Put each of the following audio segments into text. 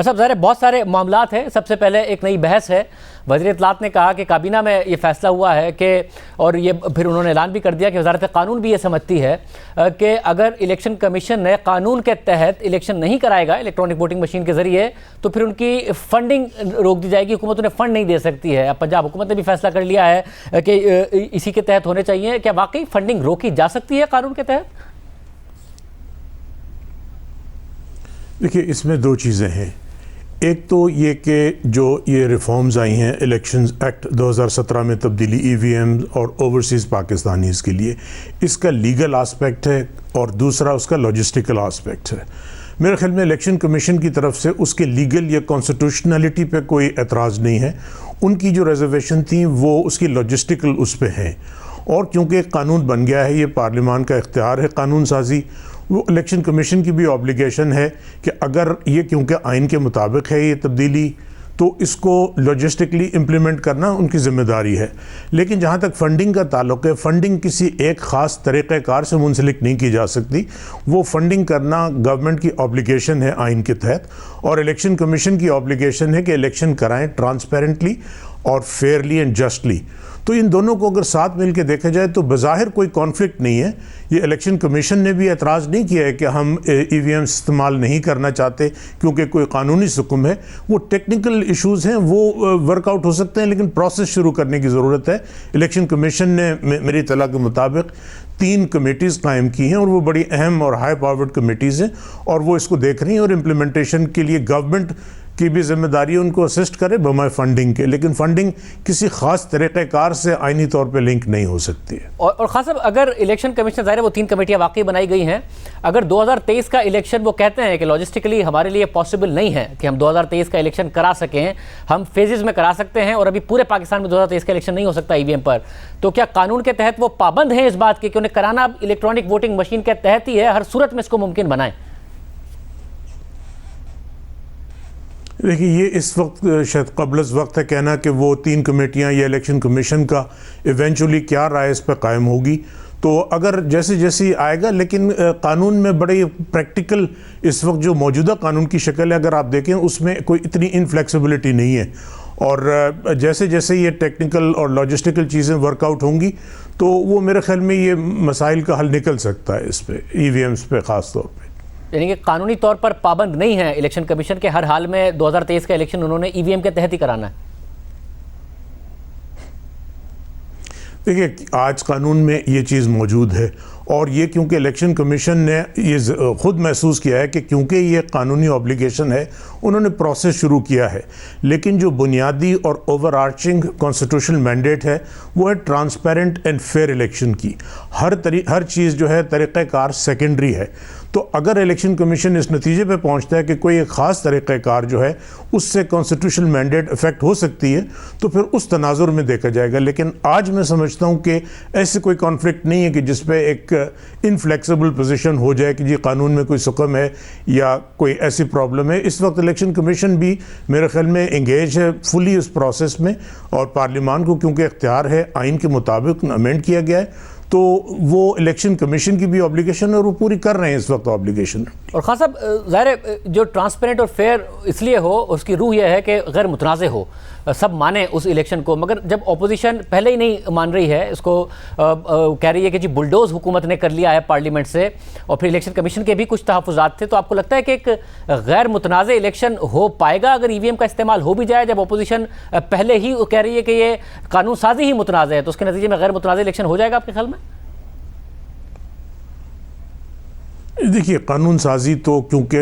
साहब ज़ाहिर है बहुत सारे मामलात हैं। सबसे पहले एक नई बहस है। वज़ीर इत्तलात ने कहा कि काबीना में ये फैसला हुआ है कि, और ये फिर उन्होंने ऐलान भी कर दिया कि वज़ारत क़ानून भी ये समझती है कि अगर इलेक्शन कमीशन ने कानून के तहत इलेक्शन नहीं कराएगा इलेक्ट्रॉनिक वोटिंग मशीन के ज़रिए तो फिर उनकी फ़ंडिंग रोक दी जाएगी, हुकूमत उन्हें फ़ंड नहीं दे सकती है। अब पंजाब हुकूमत ने भी फैसला कर लिया है कि इसी के तहत होने चाहिए। क्या वाकई फ़ंडिंग रोकी जा सकती है कानून के तहत? देखिए, इसमें दो चीज़ें हैं। एक तो ये कि जो ये रिफॉर्म्स आई हैं इलेक्शंस एक्ट 2017 में तब्दीली ईवीएम और ओवरसीज़ पाकिस्तानीज़ के लिए, इसका लीगल आस्पेक्ट है और दूसरा उसका लॉजिस्टिकल आस्पेक्ट है। मेरे ख्याल में इलेक्शन कमीशन की तरफ से उसके लीगल या कॉन्स्टिट्यूशनलिटी पे कोई एतराज़ नहीं है। उनकी जो रिजर्वेशन थी वो उसकी लॉजिस्टिकल उस पर हैं, और क्योंकि कानून बन गया है, ये पार्लियामान का इख्तियार है कानून साजी, वो इलेक्शन कमीशन की भी ऑब्लिगेशन है कि अगर ये क्योंकि आइन के मुताबिक है ये तब्दीली, तो इसको लॉजिस्टिकली इम्प्लीमेंट करना उनकी ज़िम्मेदारी है। लेकिन जहाँ तक फ़ंडिंग का ताल्लुक़ है, फ़ंडिंग किसी एक ख़ास तरीक़ेकार से मुंसलिक नहीं की जा सकती। वो फ़ंडिंग करना गवर्नमेंट की ऑब्लिगेशन है आइन के तहत, और इलेक्शन कमीशन की ऑब्लिगेशन है कि इलेक्शन कराएँ ट्रांसपेरेंटली और फेयरली एंड जस्टली। तो इन दोनों को अगर साथ मिल के देखा जाए तो बज़ाहिर कोई कॉन्फ्लिक्ट नहीं है। ये इलेक्शन कमीशन ने भी एतराज़ नहीं किया है कि हम ईवीएम इस्तेमाल नहीं करना चाहते क्योंकि कोई कानूनी हुक्म है। वो टेक्निकल इश्यूज़ हैं, वो वर्कआउट हो सकते हैं, लेकिन प्रोसेस शुरू करने की ज़रूरत है। इलेक्शन कमीशन ने मेरी इत्तला के मुताबिक 3 कमेटीज़ कायम की हैं, और वो बड़ी अहम और हाई पावर्ड कमेटीज़ हैं, और वो इसको देख रही हैं, और इम्प्लीमेंटेशन के लिए गवर्नमेंट की भी जिम्मेदारी है उनको असिस्ट करे बमाए फंडिंग के। लेकिन फंडिंग किसी खास तरीक़ेकार से आइनी तौर पे लिंक नहीं हो सकती है। और खास साहब, अगर इलेक्शन कमीशन ज़ाहिर है वो 3 कमेटियाँ वाकई बनाई गई हैं, अगर 2023 का इलेक्शन वो कहते हैं कि लॉजिस्टिकली हमारे लिए पॉसिबल नहीं है कि हम 2023 का इलेक्शन करा सकें, हम फेजेस में करा सकते हैं, और अभी पूरे पाकिस्तान में 2023 का इलेक्शन नहीं हो सकता ईवीएम पर, तो क्या कानून के तहत वो पाबंद हैं इस बात के कि उन्हें कराना इलेक्ट्रॉनिक वोटिंग मशीन के तहत ही है, हर सूरत में इसको मुमकिन बनाएं? देखिए, ये इस वक्त शायद क़ब्ल वक्त है कहना कि वो 3 कमेटियाँ या इलेक्शन कमीशन का इवेंचुअली क्या राय इस पर कायम होगी। तो अगर जैसे जैसे आएगा, लेकिन कानून में बड़े प्रैक्टिकल इस वक्त जो मौजूदा कानून की शक्ल है अगर आप देखें उसमें कोई इतनी इनफ्लेक्सिबिलिटी नहीं है, और जैसे जैसे ये टेक्निकल और लॉजिस्टिकल चीज़ें वर्कआउट होंगी तो वो मेरे ख्याल में ये मसाइल का हल निकल सकता है इस पर, ईवीएम्स पे ख़ास तौर पर। यानी कि कानूनी तौर पर पाबंद नहीं है इलेक्शन कमीशन के, हर हाल में 2023 का इलेक्शन उन्होंने ईवीएम के तहत ही कराना है। देखिए, आज कानून में ये चीज़ मौजूद है, और ये क्योंकि इलेक्शन कमीशन ने ये ख़ुद महसूस किया है कि क्योंकि ये कानूनी ऑब्लिगेशन है उन्होंने प्रोसेस शुरू किया है। लेकिन जो बुनियादी और ओवरआर्चिंग कॉन्स्टिट्यूशनल मैंडेट है वो है ट्रांसपेरेंट एंड फेयर इलेक्शन की। हर चीज़ जो है तरीक़ेकार सेकेंडरी है। तो अगर इलेक्शन कमीशन इस नतीजे पे पहुंचता है कि कोई एक ख़ास तरीक़ेकार जो है उससे कॉन्स्टिट्यूशनल मैंडेट इफेक्ट हो सकती है तो फिर उस तनाजुर में देखा जाएगा। लेकिन आज मैं समझता हूं कि ऐसे कोई कॉन्फ्लिक्ट नहीं है कि जिस पे एक इनफ्लेक्सिबल पोजीशन हो जाए कि जी कानून में कोई सुकम है या कोई ऐसी प्रॉब्लम है। इस वक्त इलेक्शन कमीशन भी मेरे ख्याल में इंगेज है फुली उस प्रोसेस में, और पार्लियामान को क्योंकि इख्तियार है आइन के मुताबिक अमेंड किया गया है, तो वो इलेक्शन कमीशन की भी ऑब्लिगेशन है और वो पूरी कर रहे हैं इस वक्त ऑब्लिगेशन। और खास साहब, ज़ाहिर है जो ट्रांसपेरेंट और फेयर इसलिए हो, उसकी रूह यह है कि गैर मुतनाज़े हो, सब माने उस इलेक्शन को। मगर जब अपोजिशन पहले ही नहीं मान रही है इसको, कह रही है कि जी बुलडोज़ हुकूमत ने कर लिया है पार्लियामेंट से, और फिर इलेक्शन कमीशन के भी कुछ तहफ़्फ़ुज़ात थे, तो आपको लगता है कि एक गैर मुतनाज़े इलेक्शन हो पाएगा अगर ईवीएम का इस्तेमाल हो भी जाए, जब अपोजिशन पहले ही कह रही है कि ये कानून साजी ही मुतनाज़ है, तो उसके नतीजे में गैर मुतनाज़े इलेक्शन हो जाएगा आपके ख्याल में? देखिए, कानून साजी तो क्योंकि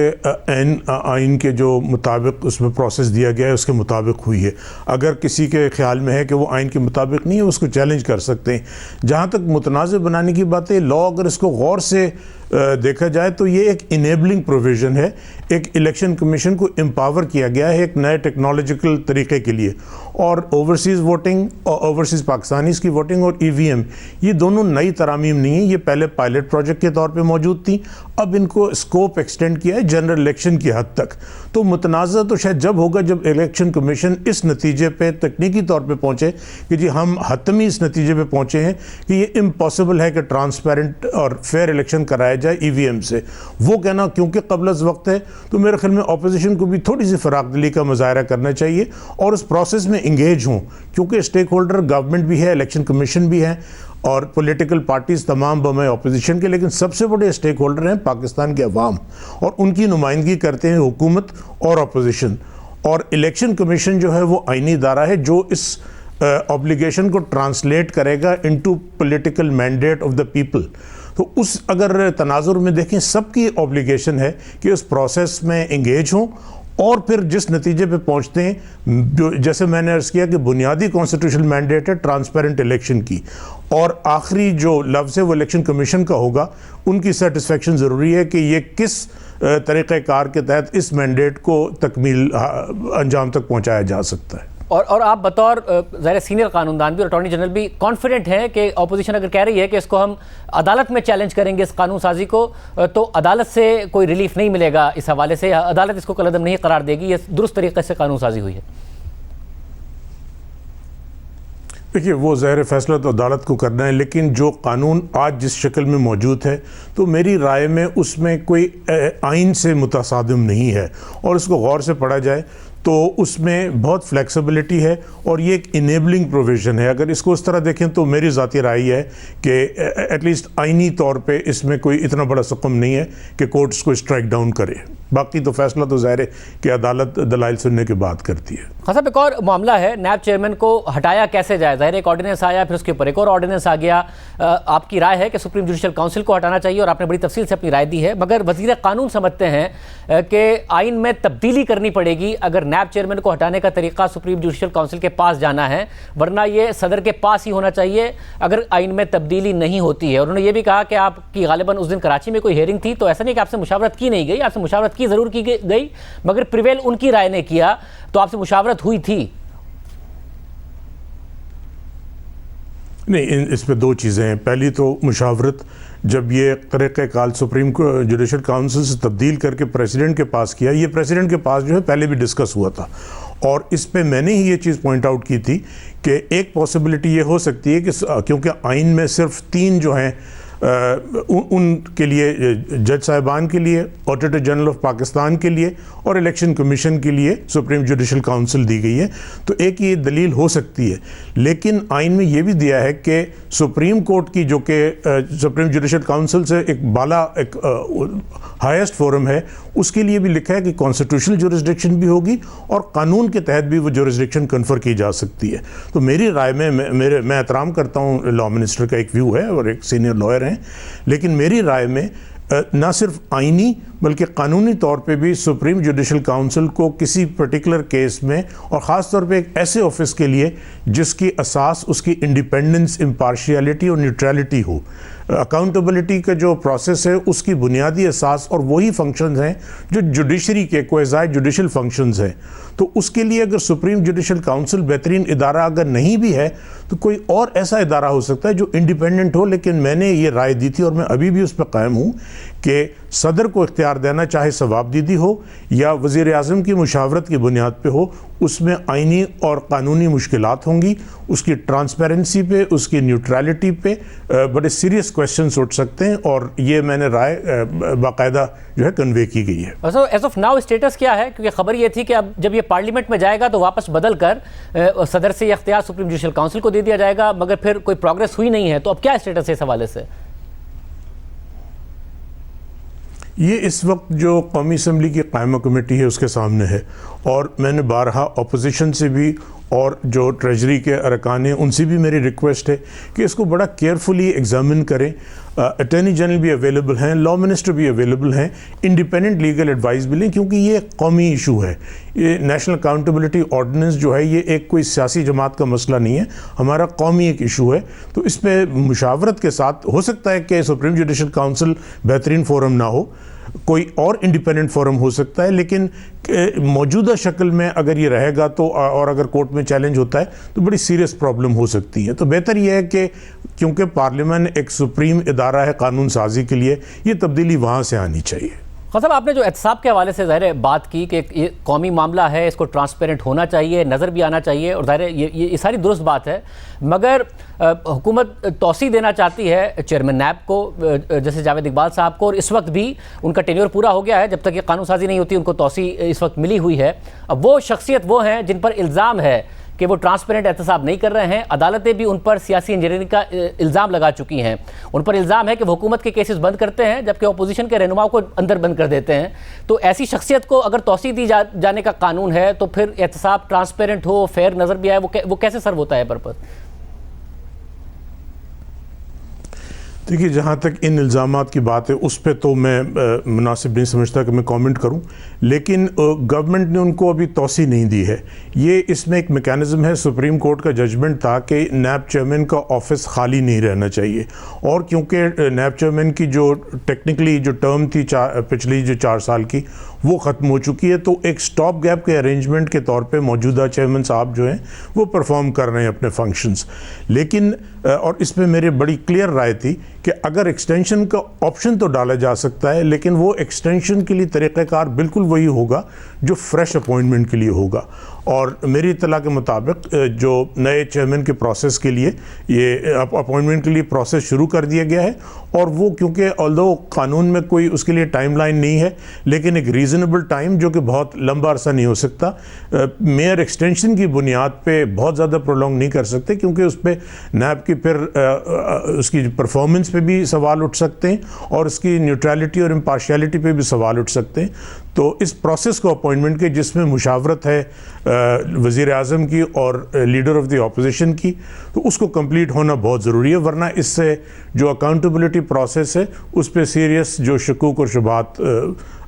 आइन के जो मुताबिक उसमें प्रोसेस दिया गया है उसके मुताबिक हुई है। अगर किसी के ख्याल में है कि वो आइन के मुताबिक नहीं है उसको चैलेंज कर सकते हैं। जहाँ तक मुतनाज़ बनाने की बात है, लॉ अगर इसको गौर से देखा जाए तो ये एक इनेबलिंग प्रोविज़न है। एक इलेक्शन कमीशन को एम्पावर किया गया है एक नए टेक्नोलॉजिकल तरीक़े के लिए, और ओवरसीज़ वोटिंग और ओवरसीज़ पाकिस्तानीज़ की वोटिंग और ईवीएम ये दोनों नई तरामीम नहीं है, ये पहले पायलट प्रोजेक्ट के तौर पे मौजूद थी। अब इनको स्कोप एक्सटेंड किया है जनरल इलेक्शन की हद तक। तो मुतनाज़ा तो शायद जब होगा जब इलेक्शन कमीशन इस नतीजे पे तकनीकी तौर पे पहुँचे कि जी हम हतमी इस नतीजे पे पहुँचे हैं कि ये इम्पॉसिबल है कि ट्रांसपेरेंट और फेयर इलेक्शन कराया जाए ईवीएम से, वो कहना क्योंकि क़ब्ल अज़ वक्त है, तो मेरे ख्याल में अपोजिशन को भी थोड़ी सी फ़राख दिली का मुजाहरा करना चाहिए और उस प्रोसेस में इंगेज हों, क्योंकि स्टेक होल्डर गवर्नमेंट भी है, इलेक्शन कमीशन भी है और पॉलिटिकल पार्टीज़ तमाम बमे अपोजिशन के, लेकिन सबसे बड़े स्टेक होल्डर हैं पाकिस्तान के अवाम और उनकी नुमाइंदगी करते हैं हुकूमत और अपोजिशन। और इलेक्शन कमीशन जो है वो आईनी इदारा है जो इस ऑब्लिगेशन को ट्रांसलेट करेगा into political mandate of the people. तो उस अगर तनाजुर में देखें, सबकी ऑब्लिगेशन है कि उस प्रोसेस में इंगेज हों और फिर जिस नतीजे पे पहुंचते हैं, जो जैसे मैंने अर्ज़ किया कि बुनियादी कॉन्स्टिट्यूशनल मैंडेट है ट्रांसपेरेंट इलेक्शन की, और आखिरी जो लफ्ज़ है वो इलेक्शन कमीशन का होगा, उनकी सेटिस्फेक्शन ज़रूरी है कि ये किस तरीक़ेकार के तहत इस मैंडेट को तकमील अंजाम तक पहुँचाया जा सकता है। और आप बतौर ज़ाहिर सीनियर कानूनदान भी और अटॉर्नी जनरल भी कॉन्फिडेंट हैं कि अपोजिशन अगर कह रही है कि इसको हम अदालत में चैलेंज करेंगे इस कानून साजी को, तो अदालत से कोई रिलीफ नहीं मिलेगा इस हवाले से, अदालत इसको कलअदम नहीं करार देगी, ये दुरुस्त तरीके से कानून साजी हुई है? देखिए, वो ज़ाहिर फैसला तो अदालत को करना है, लेकिन जो कानून आज जिस शक्ल में मौजूद है, तो मेरी राय में उसमें कोई आइन से मुतसादिम नहीं है और इसको गौर से पढ़ा जाए तो उसमें बहुत फ्लेक्सिबिलिटी है और ये एक इनेबलिंग प्रोविज़न है। अगर इसको उस तरह देखें तो मेरी ज़ाती राय है कि एटलीस्ट आइनी तौर पे इसमें कोई इतना बड़ा सुकम नहीं है कि कोर्ट्स को स्ट्राइक डाउन करे। बाकी तो फैसला तो ज़ाहिर है कि अदालत दलाइल सुनने के बाद करती है। हाँ साहब, एक और मामला है, नैब चेयरमैन को हटाया कैसे जाए? ज़ाहिर एक ऑर्डिनेंस आया, फिर उसके ऊपर एक और ऑर्डिनेंस आ गया। आपकी राय है कि सुप्रीम जुडिशल काउंसिल को हटाना चाहिए और आपने बड़ी तफसील से अपनी राय दी है, मगर वज़ीर कानून समझते हैं कि आइन में तब्दीली करनी पड़ेगी अगर नैब चेयरमैन को हटाने का तरीका सुप्रीम जुडिशल काउंसिल के पास जाना है, वरना ये सदर के पास ही होना चाहिए अगर आइन में तब्दीली नहीं होती है। और उन्होंने ये भी कहा कि आपकी गालिबन उस दिन कराची में कोई हेयरिंग थी, तो ऐसा नहीं कि आपसे मुशावरत की नहीं गई, आपसे मुशावरत की ज़रूर की गई, मगर प्रिवेल उनकी राय ने किया, तो आपसे मुशावरत हुई थी। नहीं, इस पे दो चीज़ें हैं। पहली तो मुशावरत, जब ये तरीक़ाकार सुप्रीम जुडिशल काउंसिल से तब्दील करके प्रेसिडेंट के पास किया, ये प्रेसिडेंट के पास जो है पहले भी डिस्कस हुआ था और इस पे मैंने ही ये चीज़ पॉइंट आउट की थी कि एक पॉसिबिलिटी ये हो सकती है कि क्योंकि आइन में सिर्फ 3 जो हैं उनके लिए, जज साहिबान के लिए, ऑडिटर जनरल ऑफ पाकिस्तान के लिए और इलेक्शन कमीशन के लिए सुप्रीम जुडिशल काउंसिल दी गई है, तो एक ये दलील हो सकती है। लेकिन आइन में ये भी दिया है कि सुप्रीम कोर्ट की, जो कि सुप्रीम जुडिशल काउंसिल से एक बाला, एक हाईएस्ट फोरम है, उसके लिए भी लिखा है कि कॉन्स्टिट्यूशनल जुरिस्डिक्शन भी होगी और कानून के तहत भी वो जुरिस्डिक्शन कन्फर की जा सकती है। तो मेरी राय में, मैं एहतराम करता हूँ लॉ मिनिस्टर का एक व्यू है और एक सीनियर लॉयर हैं, लेकिन मेरी राय में ना सिर्फ आइनी बल्कि कानूनी तौर पे भी सुप्रीम जुडिशल काउंसिल को किसी पर्टिकुलर केस में, और ख़ास तौर पे एक ऐसे ऑफिस के लिए जिसकी असास उसकी इंडिपेंडेंस, इम्पार्शियलिटी और न्यूट्रलिटी हो, अकाउंटेबिलिटी का जो प्रोसेस है उसकी बुनियादी असास और वही फंक्शंस हैं जो जुडिशरी के क्वाज़ी जुडिशल फंक्शंस हैं, तो उसके लिए अगर सुप्रीम जुडिशल काउंसिल बेहतरीन इदारा अगर नहीं भी है तो कोई और ऐसा इदारा हो सकता है जो इंडिपेंडेंट हो। लेकिन मैंने ये राय दी थी और मैं अभी भी उस पर कायम हूँ कि सदर को इख्तियार देना, चाहे सवाबदीदी हो या वज़ीर आज़म की मुशावरत की बुनियाद पे हो, उसमें आइनी और कानूनी मुश्किलात होंगी, उसकी ट्रांसपेरेंसी पे, उसकी न्यूट्रलिटी पे बड़े सीरियस क्वेश्चंस उठ सकते हैं और ये मैंने राय बाकायदा जो है कन्वे की गई है। एज ऑफ नाउ स्टेटस क्या है? क्योंकि खबर ये थी कि अब जब ये पार्लियामेंट में जाएगा तो वापस बदल कर सदर से ये इख्तियार सुप्रीम जुडिशल काउंसिल को दे दिया जाएगा, मगर फिर कोई प्रोग्रेस हुई नहीं है, तो अब क्या स्टेटस है इस हवाले से? ये इस वक्त जो कौमी असम्बली की कायमा कमेटी है उसके सामने है और मैंने बारहा अपोजिशन से भी और जो ट्रेजरी के अरकान हैं उनसे भी मेरी रिक्वेस्ट है कि इसको बड़ा केयरफुली एग्जामिन करें। अटॉर्नी जनरल भी अवेलेबल हैं, लॉ मिनिस्टर भी अवेलेबल हैं, इंडिपेंडेंट लीगल एडवाइस भी लें, क्योंकि ये कौमी इशू है। ये नेशनल अकाउंटेबिलिटी ऑर्डिनेंस जो है ये एक कोई सियासी जमात का मसला नहीं है, हमारा कौमी एक इशू है। तो इस पर मुशावरत के साथ हो सकता है कि सुप्रीम जुडिशल काउंसिल बेहतरीन फोरम ना हो, कोई और इंडिपेंडेंट फोरम हो सकता है, लेकिन मौजूदा शक्ल में अगर ये रहेगा तो, और अगर कोर्ट में चैलेंज होता है तो बड़ी सीरियस प्रॉब्लम हो सकती है। तो बेहतर यह है कि क्योंकि पार्लियामेंट एक सुप्रीम इदारा है कानून साजी के लिए, ये तब्दीली वहाँ से आनी चाहिए। साहब, आपने जो एहतसाब के हवाले से ज़ाहिर है बात की कि ये कौमी मामला है, इसको ट्रांसपेरेंट होना चाहिए, नज़र भी आना चाहिए, और ज़ाहिर है ये सारी दुरुस्त बात है, मगर हुकूमत तौसी देना चाहती है चेयरमैन नैब को, जैसे जावेद इकबाल साहब को, और इस वक्त भी उनका टेन्योर पूरा हो गया है, जब तक ये कानून साजी नहीं होती उनको तौसी इस वक्त मिली हुई है। अब वो शख्सियत वो हैं जिन पर इल्ज़ाम है कि वो ट्रांसपेरेंट एहतसाब नहीं कर रहे हैं। अदालतें भी उन पर सियासी इंजीनियरिंग का इल्ज़ाम लगा चुकी हैं। उन पर इल्ज़ाम है कि वो हुकूमत के केसेस बंद करते हैं जबकि अपोजिशन के रहनुमाओं को अंदर बंद कर देते हैं। तो ऐसी शख्सियत को अगर तौसी दी जाने का कानून है तो फिर एहतसाब ट्रांसपेरेंट हो, फेयर नज़र भी आए, वो कैसे सर्व होता है पर्पज़? देखिए, जहाँ तक इन इल्ज़ामात की बात है उस पर तो मैं मुनासिब नहीं समझता कि मैं कमेंट करूँ, लेकिन गवर्नमेंट ने उनको अभी तौसी नहीं दी है। ये इसमें एक मेकैनिज़्म है, सुप्रीम कोर्ट का जजमेंट था कि नैब चेयरमैन का ऑफिस खाली नहीं रहना चाहिए, और क्योंकि नैब चेयरमैन की जो टेक्निकली जो टर्म थी पिछली जो 4 साल की वो ख़त्म हो चुकी है, तो एक स्टॉप गैप के अरेंजमेंट के तौर पे मौजूदा चेयरमैन साहब जो हैं वो परफॉर्म कर रहे हैं अपने फंक्शंस। लेकिन और इस पे मेरी बड़ी क्लियर राय थी कि अगर एक्सटेंशन का ऑप्शन तो डाला जा सकता है, लेकिन वो एक्सटेंशन के लिए तरीक़ाकार बिल्कुल वही होगा जो फ्रेश अपॉइंटमेंट के लिए होगा। और मेरी इत्तला के मुताबिक जो नए चेयरमैन के प्रोसेस के लिए ये अपॉइंटमेंट के लिए प्रोसेस शुरू कर दिया गया है, और वो क्योंकि ऑल्दो कानून में कोई उसके लिए टाइमलाइन नहीं है, लेकिन एक रीज़नेबल टाइम जो कि बहुत लंबा अरसा नहीं हो सकता, मेयर एक्सटेंशन की बुनियाद पे बहुत ज़्यादा प्रोलॉन्ग नहीं कर सकते, क्योंकि उस पर नैब की फिर उसकी परफॉर्मेंस पे भी सवाल उठ सकते हैं और उसकी न्यूट्रलिटी और इम्पार्शियलिटी पे भी सवाल उठ सकते हैं। तो इस प्रोसेस को अपॉइंटमेंट के जिसमें मुशावरत है वज़ीर आज़म की और लीडर ऑफ द अपोजिशन की, तो उसको कंप्लीट होना बहुत ज़रूरी है, वरना इससे जो अकाउंटेबिलिटी प्रोसेस है उस पर सीरियस जो शकूक और शुबात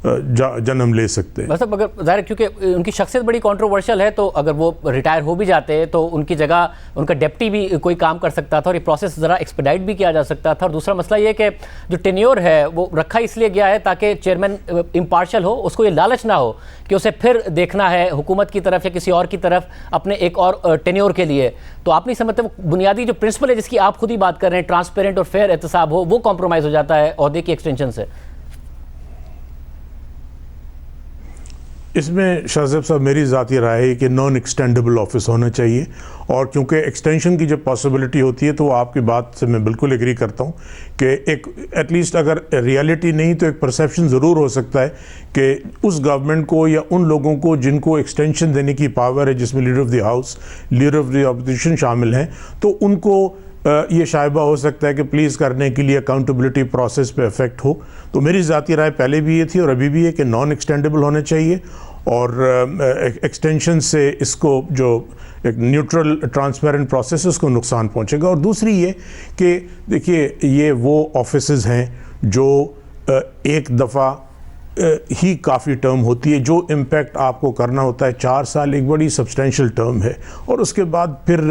जन्म ले सकते हैं। मतलब अगर ज़ाहिर क्योंकि उनकी शख्सियत बड़ी कंट्रोवर्शियल है, तो अगर वो रिटायर हो भी जाते तो उनकी जगह उनका डेप्टी भी कोई काम कर सकता था और ये प्रोसेस ज़रा एक्सपेडाइट भी किया जा सकता था। और दूसरा मसला ये कि जो टेन्योर है वो रखा इसलिए गया है ताकि चेयरमैन इम्पार्शल हो, उसको ये लालच ना हो कि उसे फिर देखना है हुकूमत की तरफ या किसी और की तरफ अपने एक और टेन्योर के लिए। तो आप नहीं समझते वो बुनियादी जो प्रिंसिपल है जिसकी आप खुद ही बात कर रहे हैं, ट्रांसपेरेंट और फेयर एहतसाब हो, वो कॉम्प्रोमाइज़ हो जाता है ओहदे की एक्सटेंशन से? इसमें शाहज़ेब साहब मेरी ज़ाती राय है कि नॉन एक्सटेंडेबल ऑफिस होना चाहिए, और क्योंकि एक्सटेंशन की जब पॉसिबिलिटी होती है तो आपकी बात से मैं बिल्कुल एग्री करता हूँ कि एक एटलीस्ट अगर रियलिटी नहीं तो एक परसेप्शन ज़रूर हो सकता है कि उस गवर्नमेंट को या उन लोगों को जिनको एक्सटेंशन देने की पावर है, जिसमें leader of the house, leader of the opposition शामिल हैं, तो उनको ये शायबा हो सकता है कि प्लीज़ करने के लिए अकाउंटेबिलिटी प्रोसेस पे इफेक्ट हो। तो मेरी ज़ाती राय पहले भी ये थी और अभी भी है कि नॉन एक्सटेंडेबल होने चाहिए, और एक्सटेंशन से इसको जो एक न्यूट्रल ट्रांसपेरेंट प्रोसेस है उसको नुकसान पहुंचेगा। और दूसरी ये कि देखिए, ये वो ऑफिसेज हैं जो एक दफ़ा ही काफ़ी टर्म होती है, जो इम्पैक्ट आपको करना होता है 4 साल एक बड़ी सब्सटेंशियल टर्म है, और उसके बाद फिर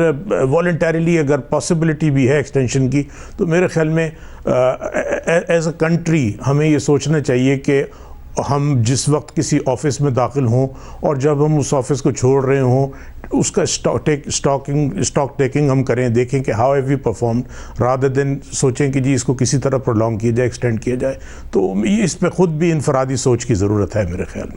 वॉलंटरीली अगर पॉसिबिलिटी भी है एक्सटेंशन की, तो मेरे ख्याल में एज अ कंट्री हमें ये सोचना चाहिए कि हम जिस वक्त किसी ऑफिस में दाखिल हों और जब हम उस ऑफिस को छोड़ रहे हों, उसका स्टॉक टेकिंग हम करें, देखें कि how have we perform, rather than सोचें कि जी इसको किसी तरह प्रोलॉन्ग किया जाए, एक्सटेंड किया जाए। तो इस पे ख़ुद भी इनफरादी सोच की ज़रूरत है मेरे ख्याल में।